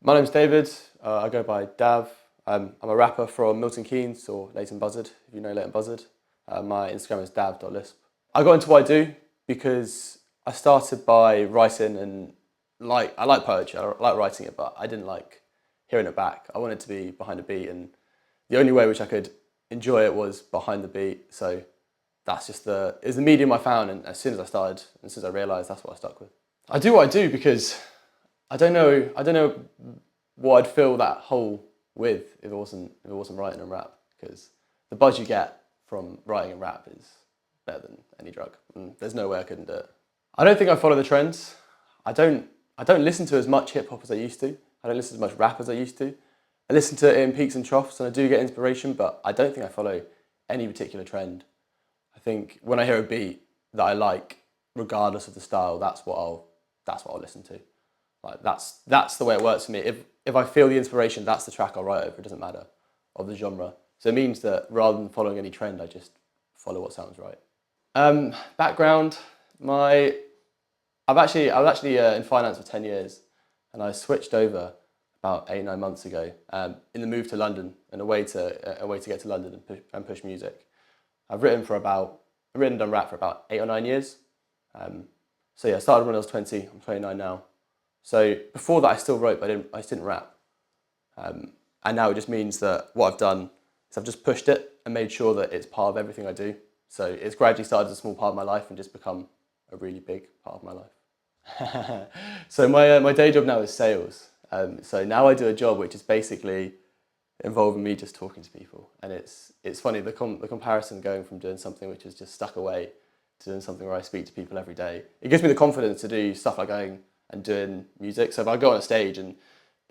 My name's David. I go by Dav. I'm a rapper from Milton Keynes, or Leighton Buzzard, if you know Leighton Buzzard. My Instagram is dav.lisp. I got into what I do because I started by writing, and I like poetry, I like writing it, but I didn't like hearing it back. I wanted to be behind a beat, and the only way which I could enjoy it was behind the beat. So that's just it was the medium I found, and as soon as I realised, that's what I stuck with. I do what I do because I don't know what I'd fill that hole with if it wasn't writing and rap, because the buzz you get from writing and rap is better than any drug, and there's no way I couldn't do it. I don't think I follow the trends. I don't listen to as much hip hop as I used to. I don't listen to as much rap as I used to. I listen to it in peaks and troughs, and I do get inspiration, but I don't think I follow any particular trend. I think when I hear a beat that I like, regardless of the style, that's what I'll listen to. Like that's the way it works for me. If I feel the inspiration, that's the track I'll write over. It doesn't matter of the genre. So it means that rather than following any trend, I just follow what sounds right. Background, I was actually in finance for 10 years, and I switched over about 8-9 months ago in the move to London, and a way to get to London and push music. I've written and done rap for about 8 or 9 years. So yeah, I started when I was 20. I'm 29 now. So before that, I still wrote, but I just didn't rap. And now it just means that what I've done is I've just pushed it and made sure that it's part of everything I do. So it's gradually started as a small part of my life and just become a really big part of my life. So my day job now is sales. So now I do a job which is basically involving me just talking to people, and it's funny the comparison going from doing something which is just stuck away to doing something where I speak to people every day. It gives me the confidence to do stuff like going and doing music. So if I go on a stage and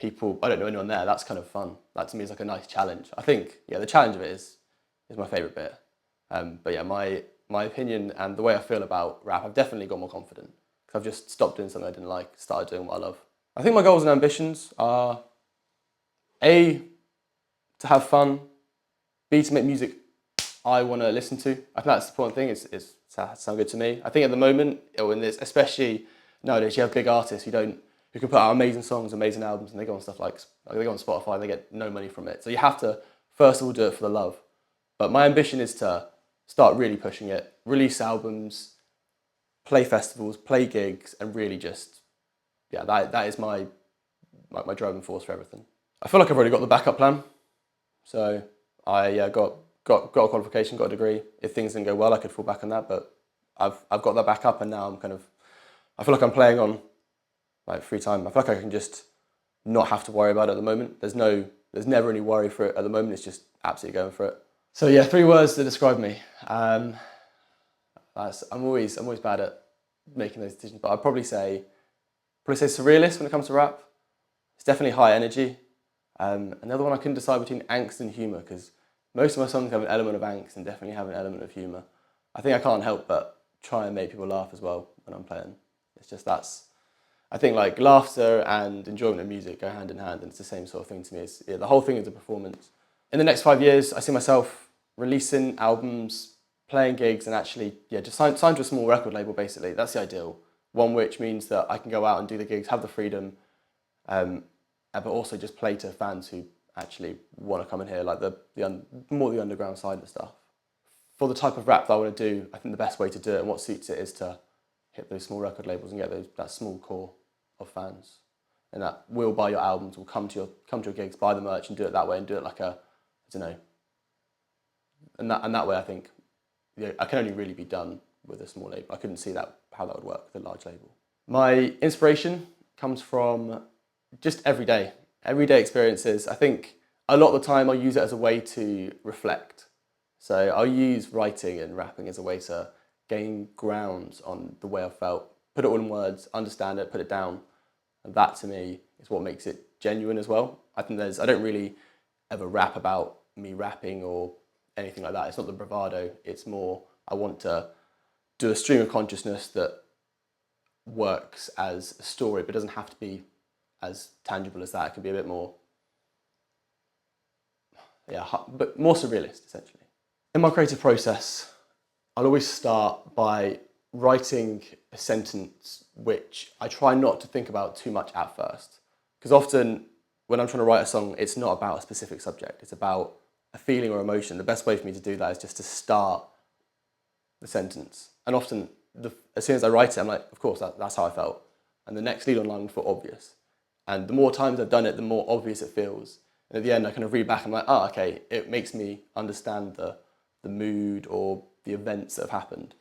I don't know anyone there, that's kind of fun. That to me is like a nice challenge. I think, yeah, the challenge of it is my favourite bit. But yeah, my opinion and the way I feel about rap, I've definitely got more confident because I've just stopped doing something I didn't like, started doing what I love. I think my goals and ambitions are A, to have fun, B, to make music I want to listen to. I think that's the important thing. It's sound good to me. I think at the moment, especially nowadays, you have big artists who can put out amazing songs, amazing albums, and they go on stuff like they go on Spotify and they get no money from it. So you have to first of all do it for the love. But my ambition is to start really pushing it, release albums, play festivals, play gigs, and really just that is my driving force for everything. I feel like I've already got the backup plan. So I got a qualification, got a degree. If things didn't go well, I could fall back on that. But I've got that backup, and now I feel like I'm playing on like free time. I feel like I can just not have to worry about it at the moment. There's never any worry for it at the moment. It's just absolutely going for it. So yeah, 3 words that describe me. I'm always bad at making those decisions, but I'd probably say surrealist when it comes to rap. It's definitely high energy. And the other one, I couldn't decide between angst and humour, because most of my songs have an element of angst and definitely have an element of humour. I think I can't help but try and make people laugh as well when I'm playing. It's just I think like laughter and enjoyment of music go hand in hand, and it's the same sort of thing to me. The whole thing is a performance. In the next 5 years, I see myself releasing albums, playing gigs, and actually, just sign to a small record label, basically. That's the ideal. One which means that I can go out and do the gigs, have the freedom, but also just play to fans who actually want to come and hear like more the underground side of stuff. For the type of rap that I want to do, I think the best way to do it and what suits it is to hit those small record labels and get that small core of fans, and that will buy your albums, will come to your gigs, buy the merch, and do it that way, and do it like and that way I think I can only really be done with a small label. I couldn't see how that would work with a large label. My inspiration comes from just everyday experiences. I think a lot of the time I'll use it as a way to reflect. So I'll use writing and rapping as a way to gain grounds on the way I felt, put it all in words, understand it, put it down. And that to me is what makes it genuine as well. I don't really ever rap about me rapping or anything like that. It's not the bravado. It's more I want to do a stream of consciousness that works as a story, but doesn't have to be as tangible as that. It can be a bit more, but more surrealist, essentially. In my creative process, I'll always start by writing a sentence which I try not to think about too much at first. Because often when I'm trying to write a song, it's not about a specific subject. It's about a feeling or emotion. The best way for me to do that is just to start the sentence. And often, as soon as I write it, I'm like, of course, that's how I felt. And the next lead on line would feel obvious. And the more times I've done it, the more obvious it feels. And at the end, I kind of read back and I'm like, oh, okay, it makes me understand the mood or the events that have happened.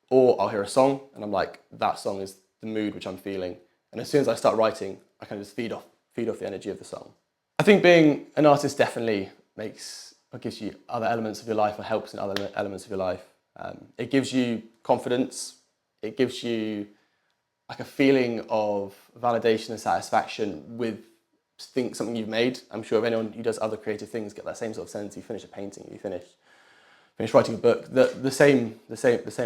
Or I'll hear a song and I'm like, that song is the mood which I'm feeling. And as soon as I start writing, I kind of just feed off the energy of the song. I think being an artist definitely gives you other elements of your life or helps in other elements of your life. It gives you confidence. It gives you like a feeling of validation and satisfaction with something you've made. I'm sure if anyone who does other creative things get that same sort of sense. You finish a painting, you finish writing a book. The same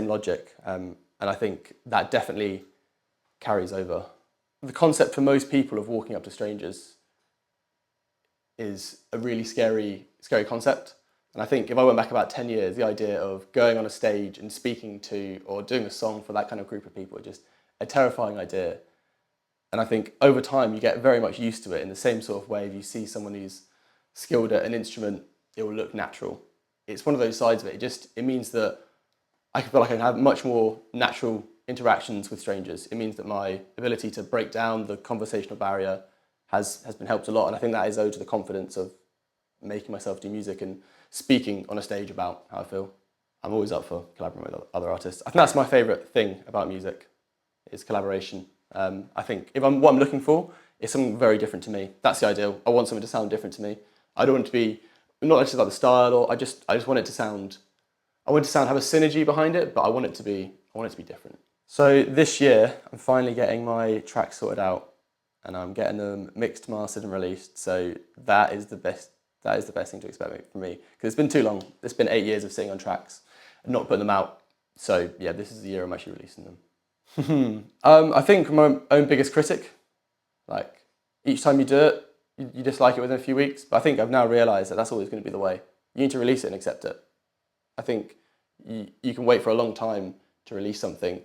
logic, and I think that definitely carries over. The concept for most people of walking up to strangers is a really scary concept. And I think if I went back about 10 years, the idea of going on a stage and speaking to or doing a song for that kind of group of people is just a terrifying idea. And I think over time you get very much used to it in the same sort of way. If you see someone who's skilled at an instrument, it will look natural. It's one of those sides of it. It means that I feel like I can have much more natural interactions with strangers. It means that my ability to break down the conversational barrier has been helped a lot. And I think that is owed to the confidence of making myself do music and speaking on a stage about how I feel. I'm always up for collaborating with other artists. I think that's my favourite thing about music, is collaboration. I think what I'm looking for is something very different to me. That's the ideal. I want something to sound different to me. I don't want it to be, not just like the style, or I just want it to sound, have a synergy behind it, but I want it to be different. So this year, I'm finally getting my tracks sorted out and I'm getting them mixed, mastered and released. So that is the best thing to expect from me, because it's been too long. It's been 8 years of sitting on tracks and not putting them out. So yeah, this is the year I'm actually releasing them. I think my own biggest critic. Like, each time you do it, you dislike it within a few weeks. But I think I've now realised that that's always going to be the way. You need to release it and accept it. I think you can wait for a long time to release something.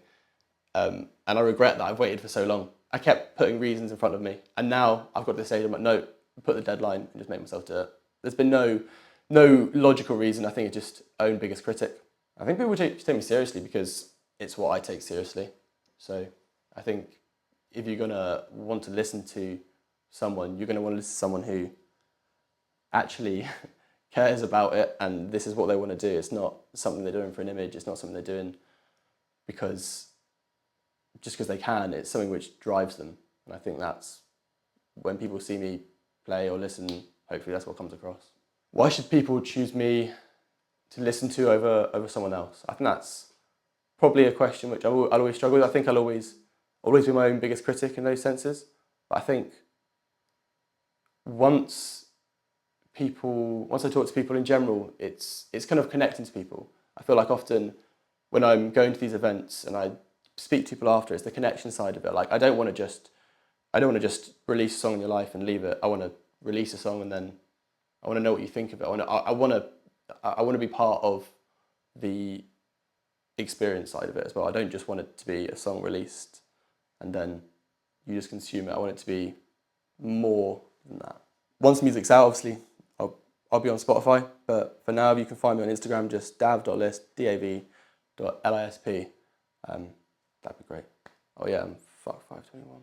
And I regret that I've waited for so long. I kept putting reasons in front of me. And now I've got to the stage, I'm like, no, put the deadline and just make myself do it. There's been no logical reason. I think it's just own biggest critic. I think people take me seriously because it's what I take seriously. So I think if you're going to want to listen to someone, you're going to want to listen to someone who actually cares about it and this is what they want to do. It's not something they're doing for an image. It's not something they're doing because they can. It's something which drives them. And I think that's when people see me play or listen, hopefully that's what comes across. Why should people choose me to listen to over someone else? I think that's probably a question which I'll always struggle with. I think I'll always be my own biggest critic in those senses. But I think once I talk to people in general, it's kind of connecting to people. I feel like often when I'm going to these events and I speak to people after, it's the connection side of it. Like, I don't want to just release a song in your life and leave it. I want to release a song and then I want to know what you think of it. I want to be part of the experience side of it as well. I don't just want it to be a song released and then you just consume it. I want it to be more than that. Once the music's out, obviously, I'll be on Spotify, but for now, you can find me on Instagram, just dav.lisp, dav.lisp. That'd be great. Oh yeah, I'm 521.